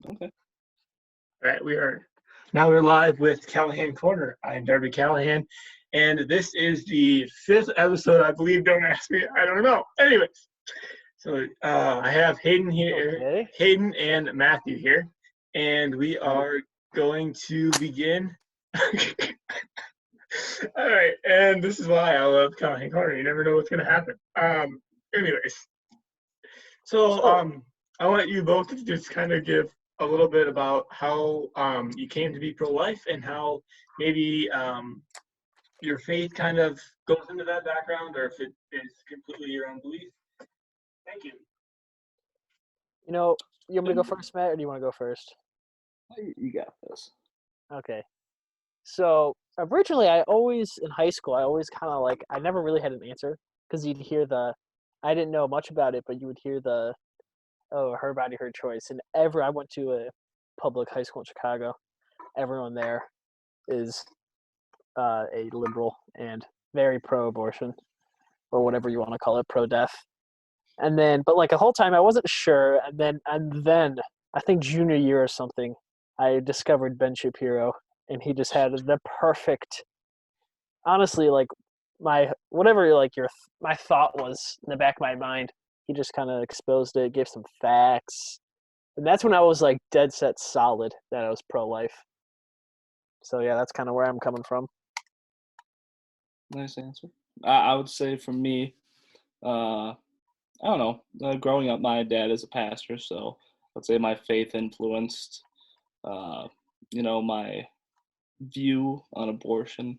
Okay. All right, we're live with Callahan Corner. I'm Darby Callahan, and this is the 5th episode, I believe. Don't ask me, I don't know. Anyways, so I have Hayden here, Okay. Hayden and Matthew here, and we are going to begin. All right, and this is why I love Callahan Corner. You never know what's going to happen. Anyways, so I want you both to just kind of give a little bit about how you came to be pro-life and how maybe your faith kind of goes into that background, or if it is completely your own belief. Thank you. You want me to go first, Matt, or do you want to go first? You got this. Okay. So originally, in high school, I never really had an answer because you'd hear I didn't know much about it, but you would hear her body, her choice. And I went to a public high school in Chicago. Everyone there is a liberal and very pro-abortion, or whatever you want to call it, pro-death. And then, but like the whole time, I wasn't sure. And then I think junior year or something, I discovered Ben Shapiro, and he just had the perfect. Honestly, like my thought was in the back of my mind, he just kind of exposed it, gave some facts, and that's when I was like dead set solid that I was pro-life. So yeah, that's kind of where I'm coming from. Nice answer. I would say for me, I don't know. Growing up, my dad is a pastor, so I'd say my faith influenced, my view on abortion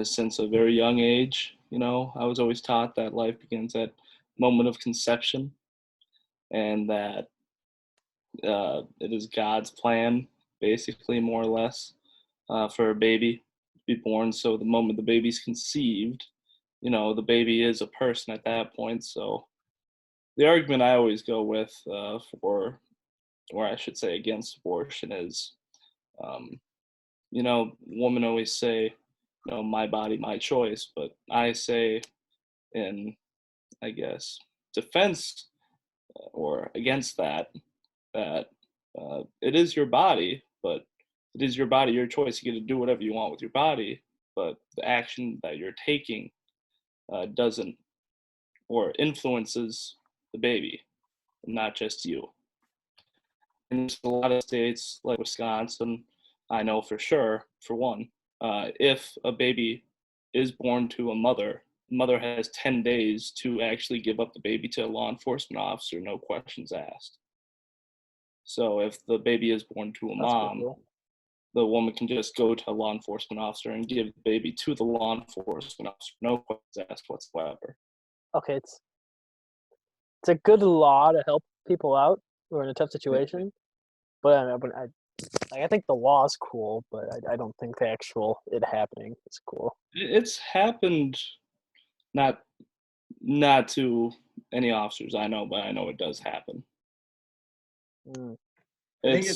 since a very young age. I was always taught that life begins at moment of conception, and that it is God's plan, basically, more or less, for a baby to be born. So the moment the baby's conceived, the baby is a person at that point. So the argument I always go with for, or I should say against abortion is, women always say, my body, my choice. But I say in, I guess, defense or against that it is your body, but it is your body, your choice. You get to do whatever you want with your body, but the action that you're taking doesn't or influences the baby, not just you. In a lot of states like Wisconsin, I know for sure, for one, if a baby is born to a mother, the mother has 10 days to actually give up the baby to a law enforcement officer, no questions asked. So if the baby is born to a mom, cool. The woman can just go to a law enforcement officer and give the baby to the law enforcement officer, no questions asked whatsoever. Okay, it's a good law to help people out who are in a tough situation, but I think the law is cool, but I don't think the actual it happening is cool. It's happened, not to any officers I know, but I know it does happen. I think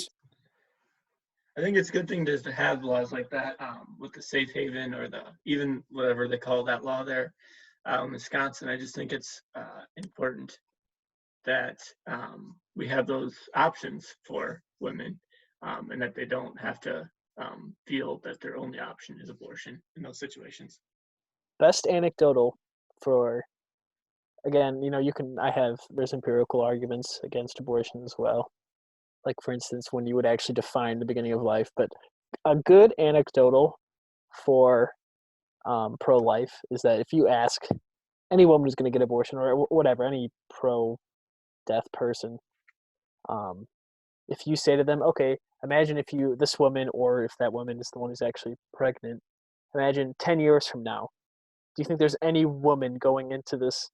it's a good thing to have laws like that with the safe haven or even whatever they call that law there in Wisconsin. I just think it's important that we have those options for women and that they don't have to feel that their only option is abortion in those situations. Best anecdotal for, again, there's empirical arguments against abortion as well. Like, for instance, when you would actually define the beginning of life. But a good anecdotal for pro-life is that if you ask any woman who's going to get abortion or whatever, any pro-death person, if you say to them, okay, imagine if this woman, or if that woman is the one who's actually pregnant, imagine 10 years from now, do you think there's any woman going into this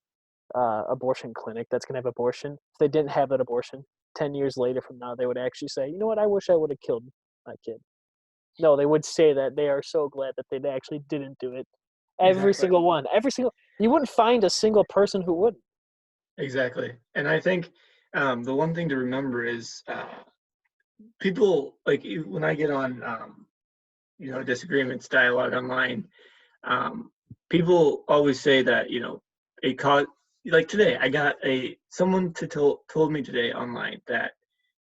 abortion clinic that's going to have abortion? If they didn't have that abortion, 10 years later from now, they would actually say, you know what, I wish I would have killed my kid. No, they would say that they are so glad that they actually didn't do it. Every single one. You wouldn't find a single person who wouldn't. Exactly. And I think the one thing to remember is people, like when I get on, disagreements, dialogue online, people always say that, it caused, like today, I got someone told me today online that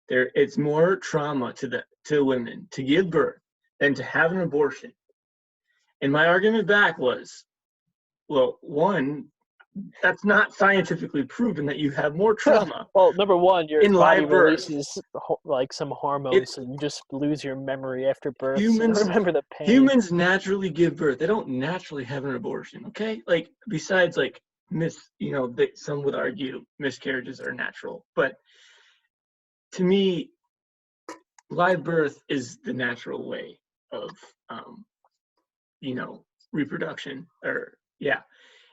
it's more trauma to women to give birth than to have an abortion. And my argument back was, well, one, that's not scientifically proven that you have more trauma. Well, number one, your in body live birth. releases like some hormones, so you just lose your memory after birth. So you Humans- don't remember the pain. Humans naturally give birth. They don't naturally have an abortion, okay? Like, besides, like, some would argue miscarriages are natural. But to me, live birth is the natural way of, reproduction.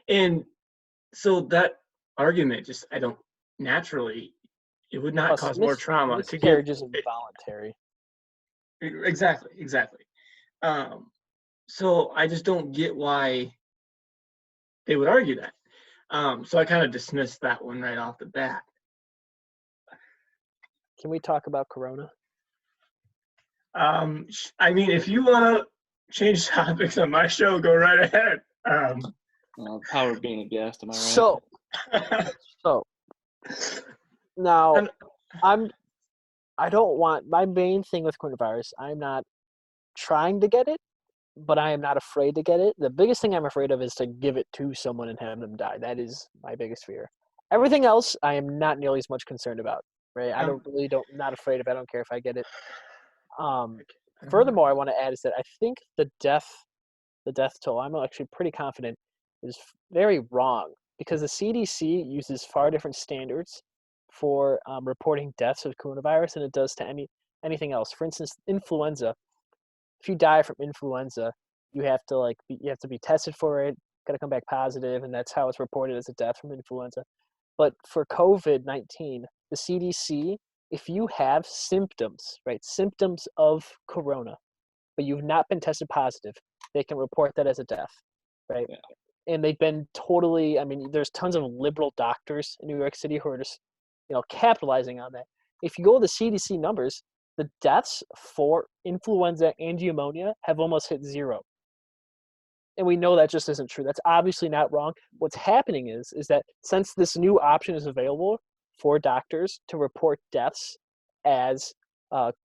And so that argument just, it would not Plus, cause more trauma to give. Miscarriage is involuntary. Exactly. So I just don't get why they would argue that. So I kind of dismissed that one right off the bat. Can we talk about Corona? I mean, if you want to change topics on my show, go right ahead. Power of being a guest, am I right? So now I don't want, my main thing with coronavirus, I'm not trying to get it, but I am not afraid to get it. The biggest thing I'm afraid of is to give it to someone and have them die. That is my biggest fear. Everything else, I am not nearly as much concerned about. Right? I not afraid of it. I don't care if I get it. Furthermore, I want to add is that I think the death toll, I'm actually pretty confident, is very wrong because the CDC uses far different standards for reporting deaths of coronavirus than it does to anything else. For instance, influenza. If you die from influenza, you have to be tested for it, got to come back positive, and that's how it's reported as a death from influenza. But for COVID-19, the CDC, if you have symptoms, right, symptoms of corona, but you've not been tested positive, they can report that as a death, right? Yeah. And they've been there's tons of liberal doctors in New York City who are just, capitalizing on that. If you go to the CDC numbers, the deaths for influenza and pneumonia have almost hit zero. And we know that just isn't true. That's obviously not wrong. What's happening is that since this new option is available for doctors to report deaths as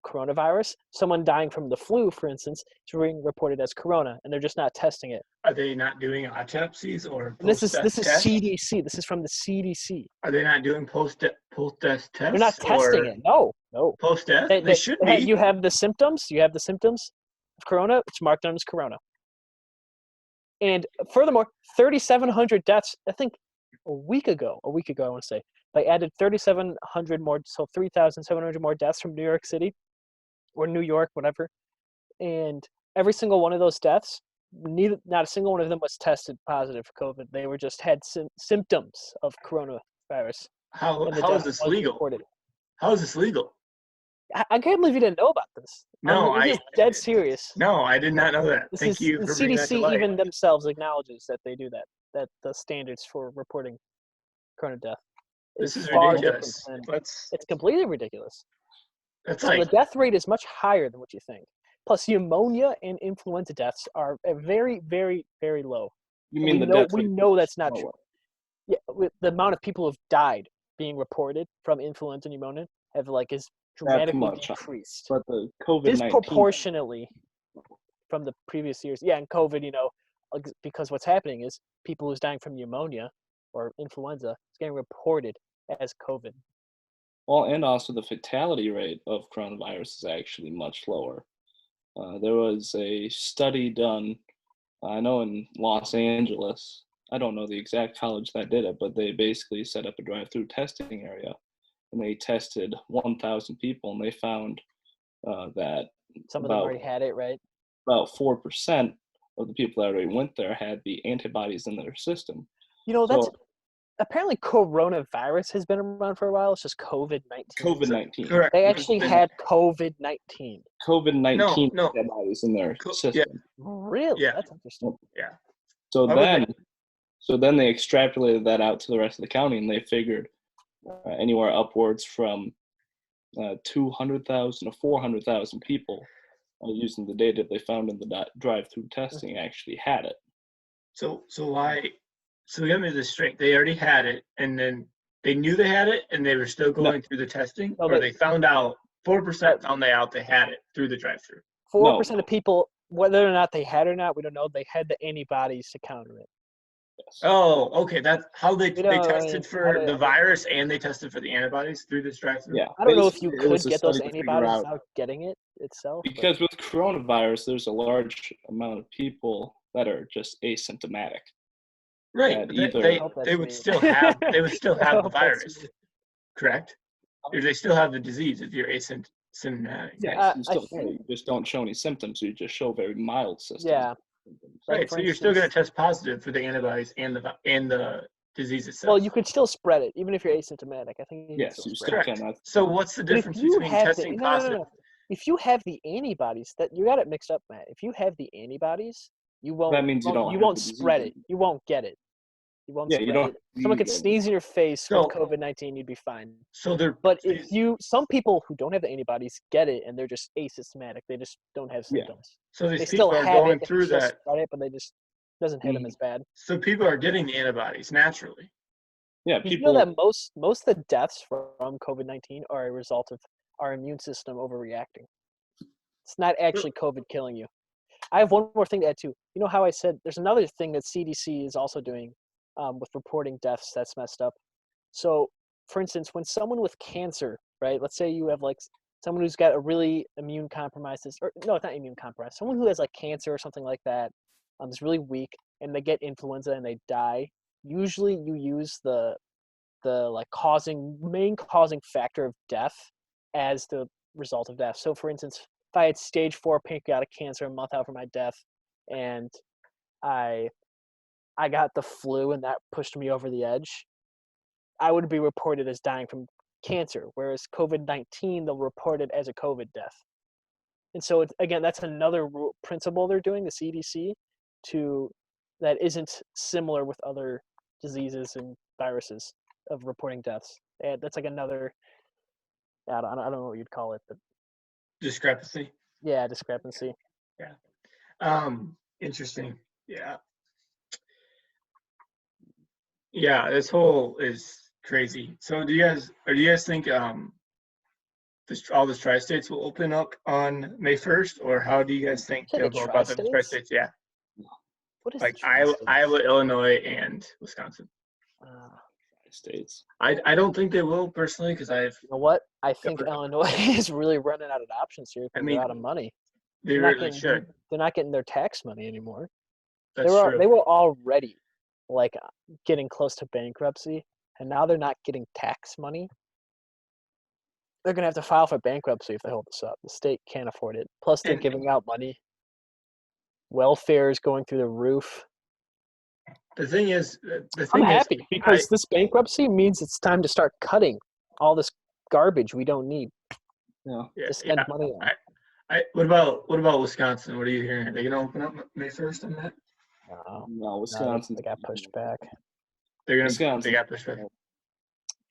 coronavirus, someone dying from the flu, for instance, is being reported as corona, and they're just not testing it. Are they not doing autopsies or this is CDC. This is from the CDC. Are they not doing post-death tests? They're not testing it. No. Post-death? They should be. You have the symptoms. You have the symptoms of corona. It's marked down as corona. And furthermore, 3,700 deaths, I think a week ago, I want to say, they added 3,700 more, so 3,700 more deaths from New York City or New York, whatever. And every single one of those deaths, not a single one of them was tested positive for COVID. They were just had symptoms of coronavirus. How is this legal? Reported. How is this legal? I can't believe you didn't know about this. No, I'm dead serious. No, I did not know that. Thank you for bringing that to light. The CDC even themselves acknowledges that they do that the standards for reporting corona death. This is ridiculous. It's completely ridiculous. The death rate is much higher than what you think. Plus, pneumonia and influenza deaths are very, very, very low. You mean we know that's not true. Yeah, the amount of people who've died being reported from influenza and pneumonia is dramatically decreased. But the COVID-19 disproportionately from the previous years. Yeah, and COVID, because what's happening is people who's dying from pneumonia or influenza is getting reported as COVID. Well, and also the fatality rate of coronavirus is actually much lower. There was a study done, I know in Los Angeles. I don't know the exact college that did it, but they basically set up a drive-through testing area, and they tested 1,000 people, and they found that some of them already had it, right? About 4% of the people that already went there had the antibodies in their system. That's apparently coronavirus has been around for a while. It's just COVID-19. COVID-19. Correct. They actually had COVID-19. COVID-19 antibodies in their system. Yeah. Really? Yeah. That's interesting. Yeah. So then they extrapolated that out to the rest of the county, and they figured anywhere upwards from 200,000 to 400,000 people using the data they found in the drive-through testing actually had it. So why? So get me this straight. They already had it, and then they knew they had it and they were still going through the testing, No, or they found out 4% found out they had it through the drive-through. 4% of people, whether or not they had it or not, we don't know. They had the antibodies to counter it. Yes. Oh, okay. That's how they know, tested for the virus and they tested for the antibodies through this drive-through. Yeah. I don't know if you Basically, it was could a get those study to figure antibodies out- without getting it itself. Because with coronavirus, there's a large amount of people that are just asymptomatic. Right. That But either they would still have the virus, me. correct? Or they still have the disease if you're asymptomatic. yes, you I still think- you just don't show any symptoms. You just show very mild symptoms. Yeah. Like, Right. for So you're still going to instance- test positive for the antibodies and the disease itself. Well, you could still spread it even if you're asymptomatic. I think you can Yes, still you spread still it. Correct. can. So what's the But if difference you between have testing positive? If you have the antibodies, that you got it mixed up, Matt. If you have the antibodies, you won't. That means you don't You have won't the disease spread it. anymore. You won't get it. You won't Yeah, spread you don't. it. Someone could sneeze in your face So- with COVID-19, you'd be fine. So they're But if some people who don't have the antibodies get it and they're just asymptomatic, they just don't have Yeah. symptoms. so these They people still are have going it, through still that. spread it, but they just doesn't hit them as bad. So people are getting the antibodies naturally. Yeah, Did you people. know that most of the deaths from COVID-19 are a result of our immune system overreacting? It's not actually COVID killing you. I have one more thing to add too. You know how I said there's another thing that CDC is also doing with reporting deaths that's messed up. So, for instance, when someone with cancer, right? Let's say you have like someone who's got a really immune compromised, or no, it's not immune compromised. Someone who has like cancer or something like that, is really weak, and they get influenza and they die. Usually, you use the like main causing factor of death as the result of death. So, for instance, if I had stage 4 pancreatic cancer a month out from my death, and I got the flu and that pushed me over the edge, I would be reported as dying from cancer, whereas COVID-19, they'll report it as a COVID death. And so, again, that's another principle they're doing, the CDC, that isn't similar with other diseases and viruses of reporting deaths. And that's like another, I don't know what you'd call it, but Discrepancy. yeah, discrepancy. Interesting. Yeah. Yeah, this whole is crazy. So do you guys think all the tri-states will open up on May 1st, or how do you guys think Say they'll the go about the tri-states? tri-states? Yeah. What is Like the Iowa, tri-states? Illinois, and Wisconsin. States. I don't think they will personally because You know what? I think Governor. Illinois is really running out of options here because they're out of money. they really should. They're not getting their tax money anymore. That's true. They were already like getting close to bankruptcy, and now they're not getting tax money. They're gonna have to file for bankruptcy if they hold this up. The state can't afford it. Plus, they're And- giving out money. Welfare is going through the roof. The thing is, I'm happy because this bankruptcy means it's time to start cutting all this garbage we don't need Yeah. to spend money on. What about Wisconsin? What are you hearing? Are they gonna open up May 1st on that? No, Wisconsin. They got pushed back. They Wisconsin. got pushed back.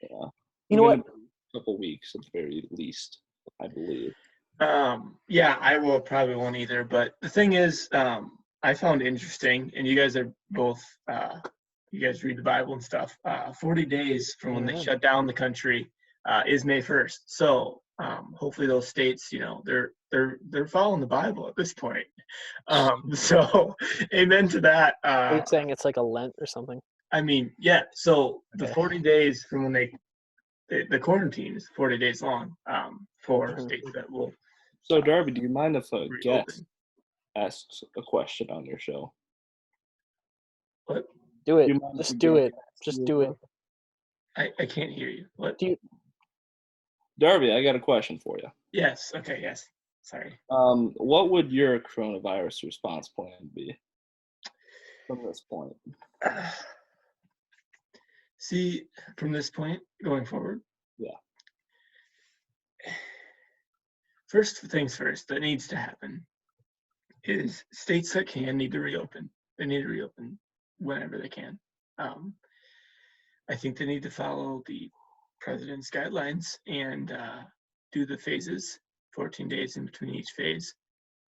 Yeah. You know what? A couple weeks at the very least, I believe. Yeah, Iowa probably won't either. But the thing is, I found interesting, and you guys are both, you guys read the Bible and stuff. 40 days from when they shut down the country is May 1st. So hopefully those states, they're following the Bible at this point. So amen to that. Are you saying it's like a Lent or something? I mean, yeah. So the Okay. 40 days from when the quarantine is 40 days long for states that will. So, Darby, do you mind if a guest reopen. asks a question on your show? What? Do it. Do you mind if Just a do guest it. asks Just you a do it. question? I can't hear you. What? Darby, I got a question for you. Yes. Okay. Yes. Sorry. What would your coronavirus response plan be from this point? See, from this point going forward. Yeah. First things first, that needs to happen is states that can need to reopen. They need to reopen whenever they can. I think they need to follow the president's guidelines and do the phases, 14 days in between each phase.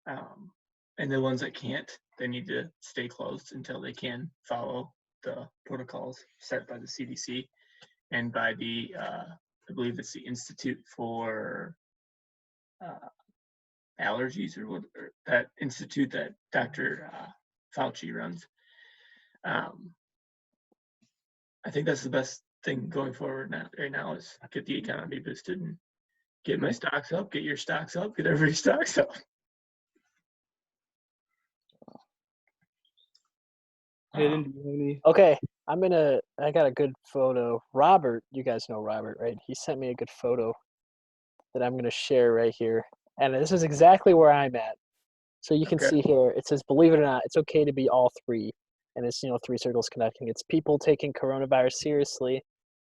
And the ones that can't, they need to stay closed until they can follow the protocols set by the CDC. and by the I believe it's the Institute for Allergies, or that institute that Dr. Fauci runs. I think that's the best thing going forward right now is get the economy boosted and get my stocks up, get your stocks up, get everybody's stocks up. Hayden, do you have any? Okay, I got a good photo. Robert, you guys know Robert, right? He sent me a good photo that I'm gonna share right here. And this is exactly where I'm at. So you can Okay. see here, it says, believe it or not, it's okay to be all three. And it's, three circles connecting. It's people taking coronavirus seriously,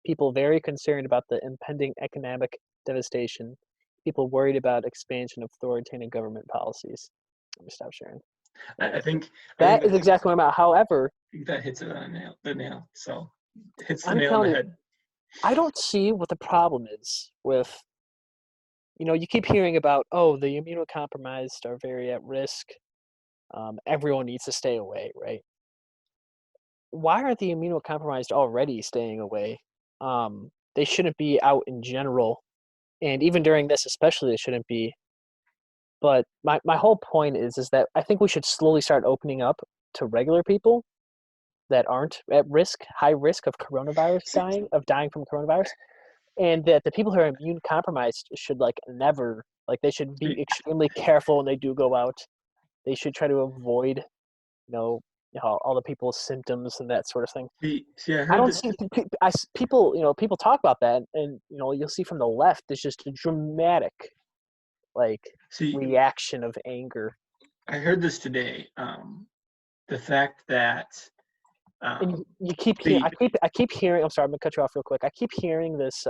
people very concerned about the impending economic devastation, people worried about expansion of authoritarian government policies. Let me stop sharing. I think That is exactly what I'm at. However, that hits it on the nail. So it hits the I'm nail on telling the you, head. I don't see what the problem is with, you keep hearing about, oh, the immunocompromised are very at risk. Everyone needs to stay away, right? Why aren't the immunocompromised already staying away? They shouldn't be out in general, and even during this especially, they shouldn't be. But my whole point is that I think we should slowly start opening up to regular people that aren't at risk, high risk of dying from coronavirus, and that the people who are immune compromised should never, they should be extremely careful when they do go out. They should try to avoid, all the people's symptoms and that sort of thing. See, I I heard don't this. see people talk about that, and you'll see from the left there's just a dramatic reaction of anger. I heard this today. The fact that And you keep hearing. I keep hearing. I'm sorry, I'm gonna cut you off real quick. I keep hearing this.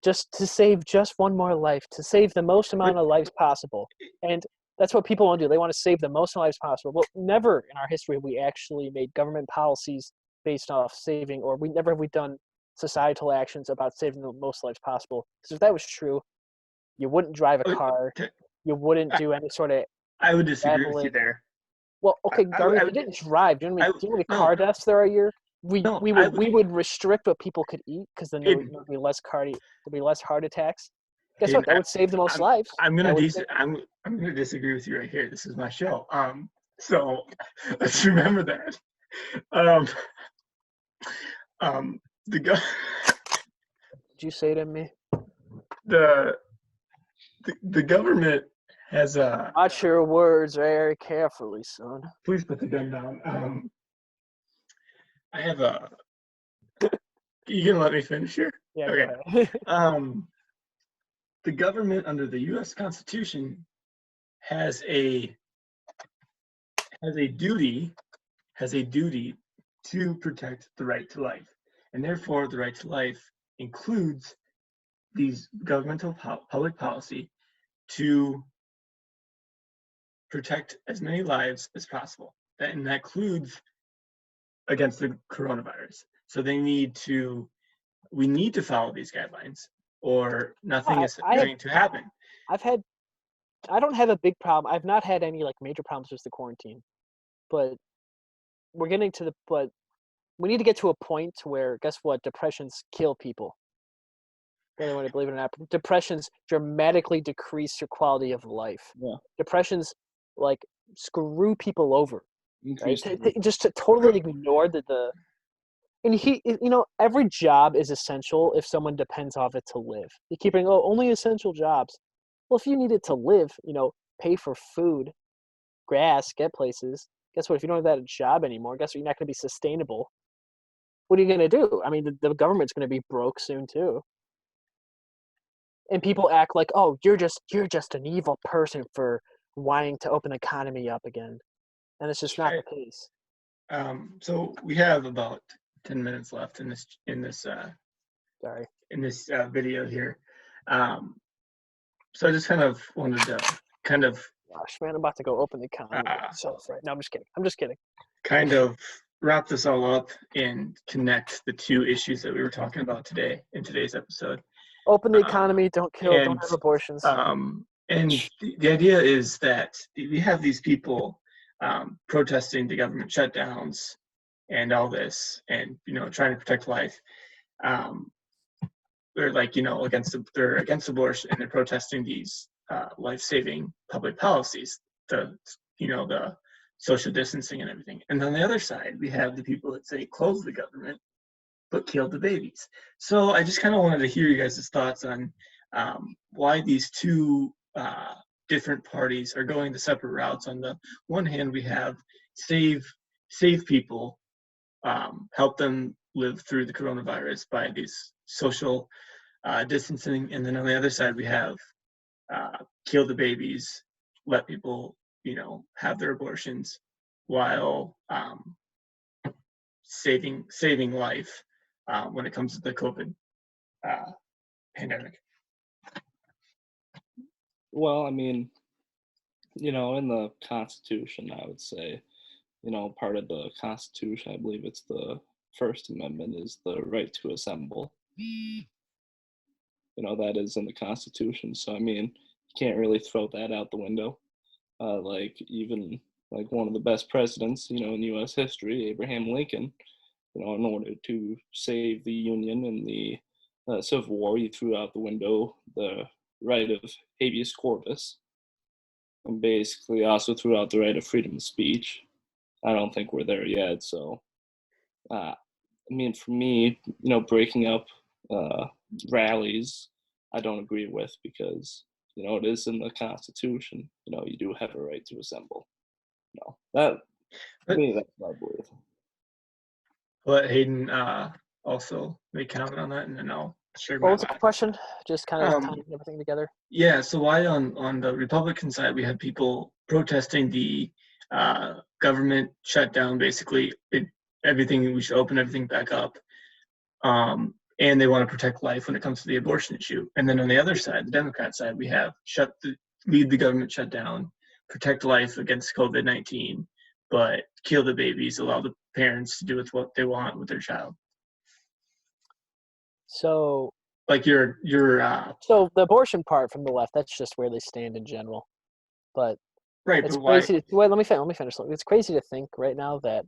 Just to save just one more life, to save the most amount of lives possible, and that's what people want to do. They want to save the most lives possible. Well, never in our history have we actually made government policies based off saving, or never have we done societal actions about saving the most lives possible. Because if that was true, you wouldn't drive a car, you wouldn't do any sort of. I would disagree with you there. Well, okay, Darby, if you didn't drive, do you know how many car deaths there are a year? We would restrict what people could eat because then there would be less heart attacks. Guess what? That would save the most lives. I'm gonna disagree with you right here. This is my show. So let's remember that. Did you say to me? The government has watch your words very carefully, son. Please put the gun down. I have you gonna let me finish here? Yeah. Okay. The government under the U.S. Constitution has a duty to protect the right to life, and therefore the right to life includes these governmental public policy to protect as many lives as possible. And that includes against the coronavirus. So we need to follow these guidelines, or nothing is going to happen. I don't have a big problem. I've not had any major problems with the quarantine, but we're getting to but we need to get to a point where, guess what? Depressions kill people. Whether you want to believe it or not, depressions dramatically decrease your quality of life. Yeah. Depressions screw people over. Right? Just to totally ignore and every job is essential if someone depends off it to live. You keep saying, only essential jobs. Well, if you need it to live, pay for food, grass, get places. Guess what? If you don't have that job anymore, guess what? You're not going to be sustainable. What are you going to do? I mean, the government's going to be broke soon too. And people act like, you're just an evil person for wanting to open the economy up again, and it's just not the case. So we have about 10 minutes left in this video here. So I just kind of wanted to gosh, man, I'm about to go open the economy myself right now. I'm just kidding. Kind of wrap this all up and connect the two issues that we were talking about today in today's episode. Open the economy, don't kill, don't have abortions. And the idea is that we have these people protesting the government shutdowns and all this, and trying to protect life. they're like, they're against abortion, and they're protesting these life-saving public policies, the the social distancing and everything. And on the other side, we have the people that say close the government but kill the babies. So I just kind of wanted to hear you guys' thoughts on why these two different parties are going the separate routes. On the one hand, we have save people, help them live through the coronavirus by these social distancing, and then on the other side, we have kill the babies, let people have their abortions while saving life when it comes to the COVID pandemic. Well, I mean, in the Constitution, I would say, part of the Constitution, I believe it's the First Amendment, is the right to assemble. That is in the Constitution. So, I mean, you can't really throw that out the window. Even like one of the best presidents, in U.S. history, Abraham Lincoln, in order to save the Union in the Civil War, he threw out the window the right of habeas corpus, and basically also threw out the right of freedom of speech. I don't think we're there yet. So, I mean, for me, breaking up rallies, I don't agree with, because, it is in the Constitution. You do have a right to assemble. That, to me, that's what I believe. Let Hayden also make comment on that, and then I'll share my What was the last. question? Just kind of tying everything together. Yeah, so why on the Republican side we have people protesting the government shutdown, basically everything, we should open everything back up, and they want to protect life when it comes to the abortion issue. And then on the other side, the Democrat side, we have lead the government shutdown, protect life against COVID-19, but kill the babies, allow the parents to do with what they want with their child. So, like your so the abortion part from the left, that's just where they stand in general. But right, it's but why? crazy. Wait, let me finish. It's crazy to think right now that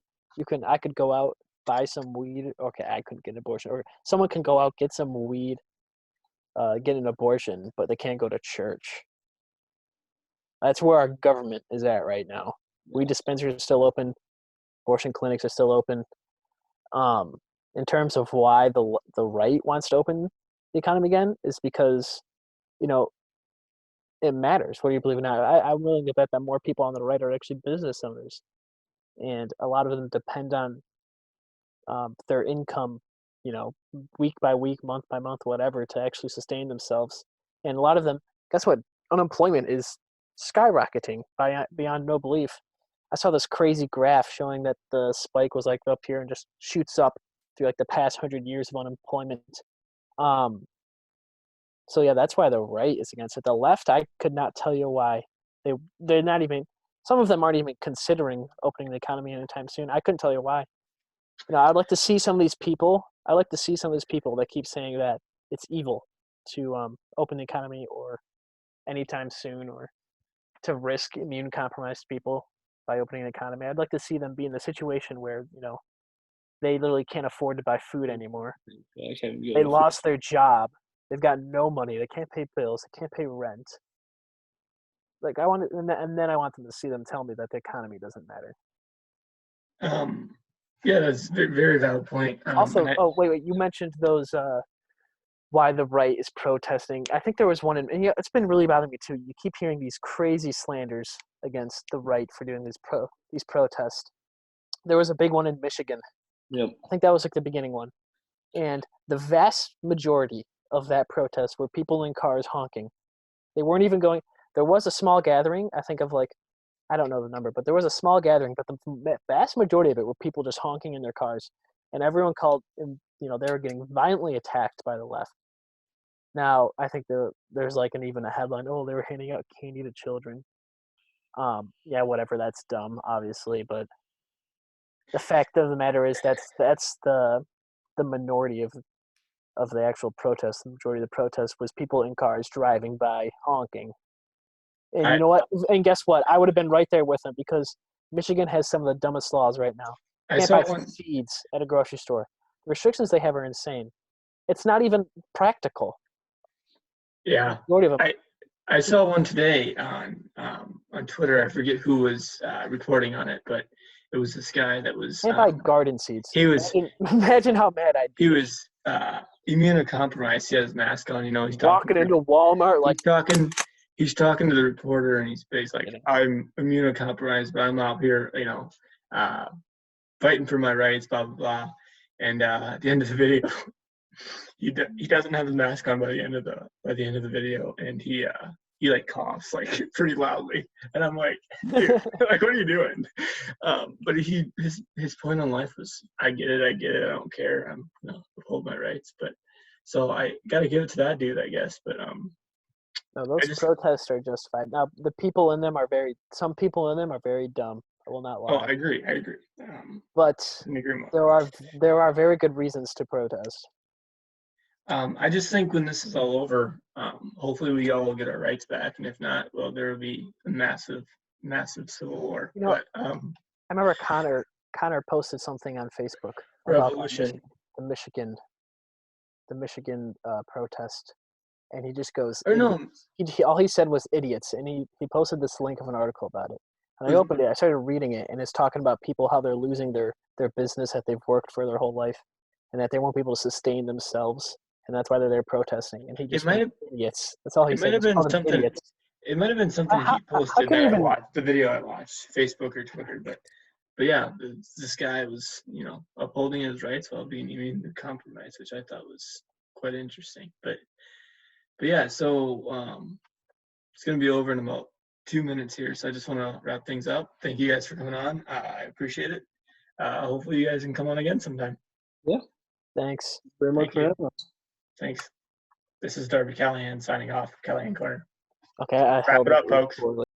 I could go out, buy some weed. Okay, I couldn't get an abortion, or someone can go out, get some weed, get an abortion, but they can't go to church. That's where our government is at right now. Weed dispensaries are still open, abortion clinics are still open. In terms of why the right wants to open the economy again, is because, it matters whether you believe it or not. I'm willing to bet that more people on the right are actually business owners, and a lot of them depend on their income, week by week, month by month, whatever, to actually sustain themselves. And a lot of them, guess what? Unemployment is skyrocketing beyond no belief. I saw this crazy graph showing that the spike was like up here and just shoots up through like the past 100 years of unemployment. So yeah, that's why the right is against it. The left, I could not tell you why. They're not even. Some of them aren't even considering opening the economy anytime soon. I couldn't tell you why. I'd like to see some of these people. I like to see some of these people that keep saying that it's evil to open the economy or anytime soon, or to risk immune compromised people by opening the economy. I'd like to see them be in the situation where they literally can't afford to buy food anymore. They lost their job. They've got no money. They can't pay bills. They can't pay rent. Like I want to, and then I want them to see them tell me that the economy doesn't matter. Yeah, that's a very valid point. Also, wait, you mentioned those why the right is protesting. I think there was one, and it's been really bothering me too. You keep hearing these crazy slanders against the right for doing these protests. There was a big one in Michigan. Yep. I think that was like the beginning one, and the vast majority of that protest were people in cars honking. They weren't even going. There was a small gathering, I think, of like, I don't know the number, but there was a small gathering, but the vast majority of it were people just honking in their cars, and everyone called, and they were getting violently attacked by the left. Now, I think there's like even a headline, oh, they were handing out candy to children. Yeah, whatever, that's dumb, obviously, but the fact of the matter is that's the minority of the actual protest. The majority of the protest was people in cars driving by honking. And you know what? And guess what? I would have been right there with them, because Michigan has some of the dumbest laws right now. You can't buy seeds at a grocery store. The restrictions they have are insane. it's not even practical. Yeah. Majority of them. I saw one today on Twitter. I forget who was reporting on it, but it was this guy that was. Can't buy garden seeds. He was. Imagine how mad I'd be. He was immunocompromised. He had his mask on. He's walking into Walmart like He's talking to the reporter, and he's basically like, Yeah. "I'm immunocompromised, but I'm out here, fighting for my rights, blah blah blah." And at the end of the video, he doesn't have his mask on by the end of the video, and he like coughs like pretty loudly, and I'm like, dude, like, what are you doing? But his point on life was, I get it, I don't care, I'm uphold my rights. But so I gotta give it to that dude, I guess. But no, those protests are justified. Now the people in them some people in them are very dumb. I will not lie. Oh, I agree. But there are very good reasons to protest. I just think when this is all over, hopefully we all will get our rights back, and if not, well, there will be a massive civil war. But I remember Connor posted something on Facebook about the Michigan protest, and he just goes, all he said was idiots, and he posted this link of an article about it. And I opened it, I started reading it, and it's talking about people, how they're losing their business that they've worked for their whole life, and that they want people to sustain themselves, and that's why they're there protesting. And he just idiots. That's all he said. It might have been something he posted the video I watched, Facebook or Twitter, but yeah, this guy was, upholding his rights while being immunocompromised, which I thought was quite interesting. But yeah, so it's gonna be over in about 2 minutes here, so I just want to wrap things up. Thank you guys for coming on. I appreciate it. Hopefully you guys can come on again sometime. Yeah. Thanks very much for having us. Thanks. This is Darby Callahan signing off. Callahan Corner. Okay, wrap it up, folks.